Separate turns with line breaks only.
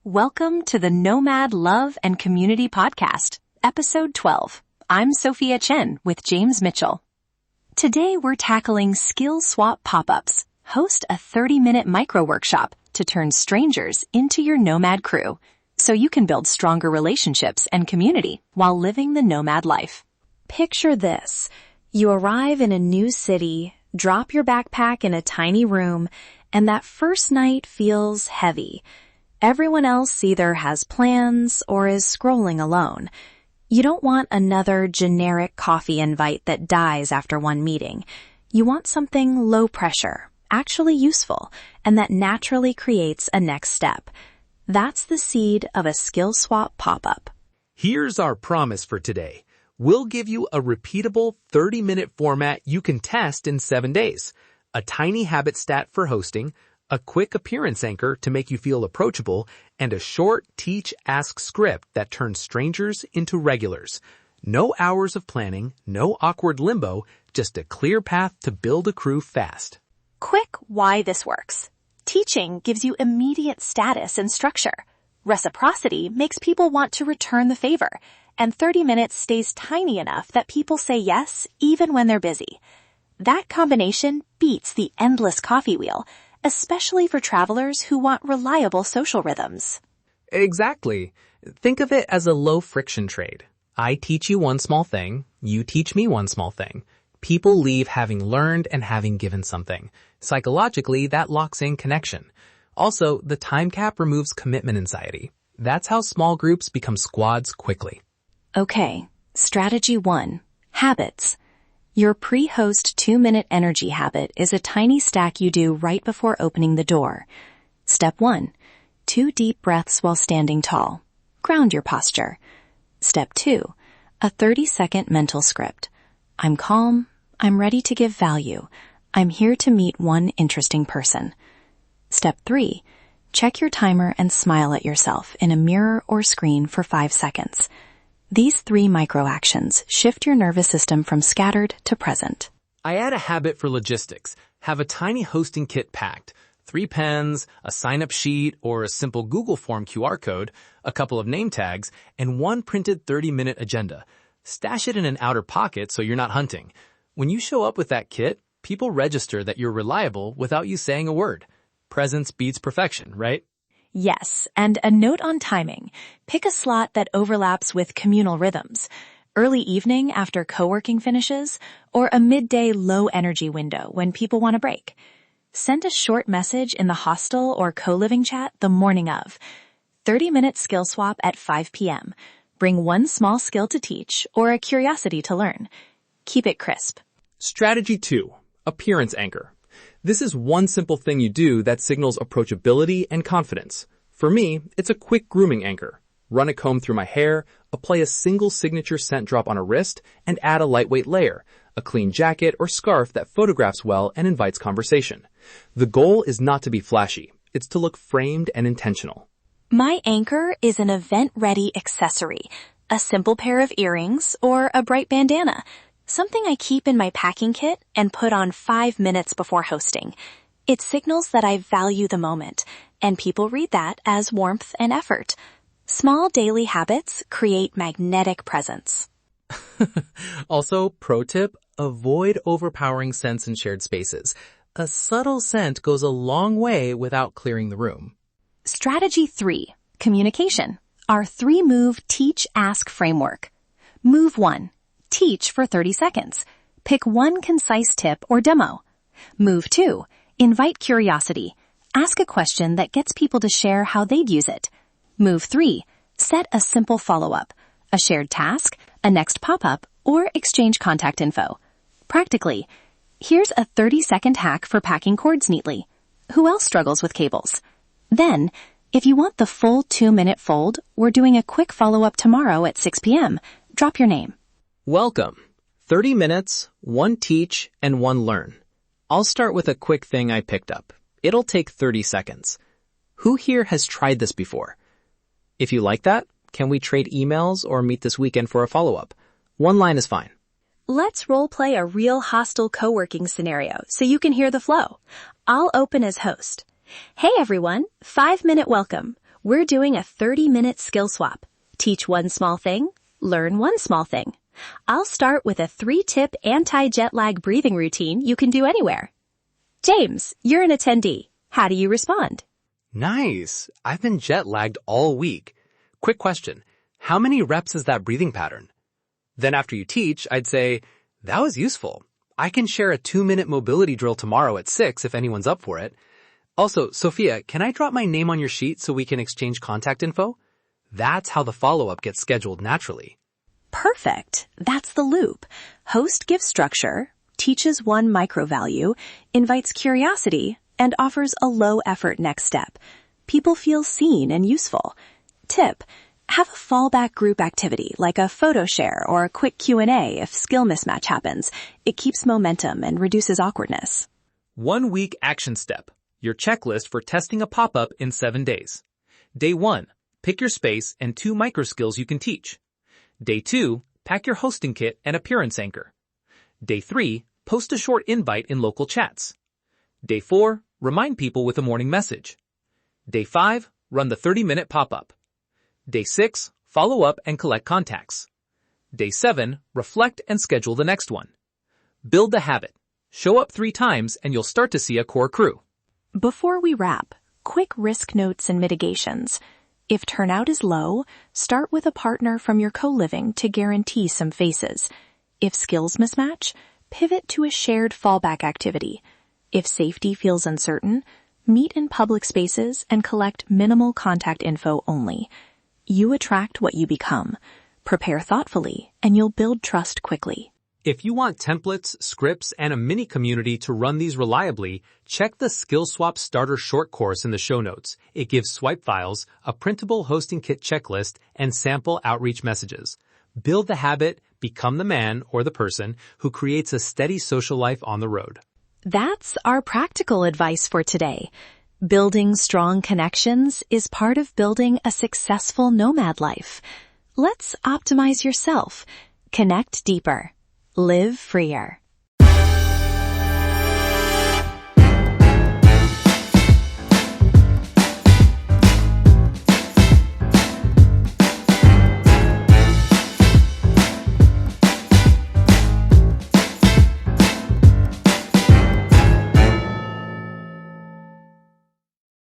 Welcome to the Nomad Love and Community Podcast, Episode 12. I'm Sophia Chen with James Mitchell. Today we're tackling skill swap pop-ups. Host a 30-minute micro-workshop to turn strangers into your nomad crew so you can build stronger relationships and community while living the nomad life. Picture this. You arrive in a new city, drop your backpack in a tiny room, and that first night feels heavy. Everyone else either has plans or is scrolling alone. You don't want another generic coffee invite that dies after one meeting. You want something low pressure, actually useful, and that naturally creates a next step. That's the seed of a skill swap pop-up.
Here's our promise for today. We'll give you a repeatable 30-minute format you can test in 7 days, a tiny habit stat for hosting, a quick appearance anchor to make you feel approachable, and a short teach-ask script that turns strangers into regulars. No hours of planning, no awkward limbo, just a clear path to build a crew fast.
Quick why this works. Teaching gives you immediate status and structure. Reciprocity makes people want to return the favor, and 30 minutes stays tiny enough that people say yes even when they're busy. That combination beats the endless coffee wheel, especially for travelers who want reliable social rhythms.
Exactly. Think of it as a low-friction trade. I teach you one small thing, you teach me one small thing. People leave having learned and having given something. Psychologically, that locks in connection. Also, the time cap removes commitment anxiety. That's how small groups become squads quickly.
Okay, strategy 1. Habits. Your pre-host 2-minute energy habit is a tiny stack you do right before opening the door. Step 1. 2 deep breaths while standing tall. Ground your posture. Step 2. A 30-second mental script. I'm calm. I'm ready to give value. I'm here to meet one interesting person. Step 3. Check your timer and smile at yourself in a mirror or screen for 5 seconds. These 3 micro-actions shift your nervous system from scattered to present.
I add a habit for logistics. Have a tiny hosting kit packed. 3 pens, a sign-up sheet or a simple Google form QR code, a couple of name tags, and 1 printed 30-minute agenda. Stash it in an outer pocket so you're not hunting. When you show up with that kit, people register that you're reliable without you saying a word. Presence beats perfection, right?
Yes, and a note on timing. Pick a slot that overlaps with communal rhythms. Early evening after co-working finishes, or a midday low-energy window when people want a break. Send a short message in the hostel or co-living chat the morning of. 30-minute skill swap at 5 p.m. Bring one small skill to teach or a curiosity to learn. Keep it crisp.
Strategy 2. Appearance anchor. This is one simple thing you do that signals approachability and confidence. For me, it's a quick grooming anchor. Run a comb through my hair, apply a single signature scent drop on a wrist, and add a lightweight layer, a clean jacket or scarf that photographs well and invites conversation. The goal is not to be flashy. It's to look framed and intentional.
My anchor is an event-ready accessory, a simple pair of earrings or a bright bandana. Something I keep in my packing kit and put on 5 minutes before hosting. It signals that I value the moment, and people read that as warmth and effort. Small daily habits create magnetic presence.
Also, pro tip, avoid overpowering scents in shared spaces. A subtle scent goes a long way without clearing the room.
Strategy 3. Communication. Our 3-move teach-ask framework. Move 1. Teach for 30 seconds. Pick one concise tip or demo. Move 2. Invite curiosity. Ask a question that gets people to share how they'd use it. Move 3. Set a simple follow-up. A shared task, a next pop-up, or exchange contact info. Practically, here's a 30-second hack for packing cords neatly. Who else struggles with cables? Then, if you want the full 2-minute fold, we're doing a quick follow-up tomorrow at 6 p.m. Drop your name.
Welcome. 30 minutes, 1 teach, and 1 learn. I'll start with a quick thing I picked up. It'll take 30 seconds. Who here has tried this before? If you like that, can we trade emails or meet this weekend for a follow-up? 1 line is fine.
Let's role-play a real hostel co-working scenario so you can hear the flow. I'll open as host. Hey everyone, 5-minute welcome. We're doing a 30-minute skill swap. Teach one small thing, learn one small thing. I'll start with a 3-tip anti-jet lag breathing routine you can do anywhere. James, you're an attendee. How do you respond?
Nice. I've been jet lagged all week. Quick question. How many reps is that breathing pattern? Then after you teach, I'd say, that was useful. I can share a 2-minute mobility drill tomorrow at 6 if anyone's up for it. Also, Sophia, can I drop my name on your sheet so we can exchange contact info? That's how the follow-up gets scheduled naturally.
Perfect. That's the loop. Host gives structure, teaches one micro value, invites curiosity, and offers a low-effort next step. People feel seen and useful. Tip: have a fallback group activity like a photo share or a quick Q&A if skill mismatch happens. It keeps momentum and reduces awkwardness.
1 week action step. Your checklist for testing a pop-up in 7 days. Day 1. Pick your space and 2 micro skills you can teach. Day 2. Pack your hosting kit and appearance anchor. Day 3. Post a short invite in local chats. Day 4. Remind people with a morning message. Day 5. Run the 30-minute pop-up. Day 6. Follow up and collect contacts. Day 7. Reflect and schedule the next one. Build the habit. Show up 3 times and you'll start to see a core crew.
Before we wrap, quick risk notes and mitigations. If turnout is low, start with a partner from your co-living to guarantee some faces. If skills mismatch, pivot to a shared fallback activity. If safety feels uncertain, meet in public spaces and collect minimal contact info only. You attract what you become. Prepare thoughtfully, and you'll build trust quickly.
If you want templates, scripts, and a mini community to run these reliably, check the Skill Swap Starter short course in the show notes. It gives swipe files, a printable hosting kit checklist, and sample outreach messages. Build the habit, become the man or the person who creates a steady social life on the road.
That's our practical advice for today. Building strong connections is part of building a successful nomad life. Let's optimize yourself. Connect deeper. Live freer.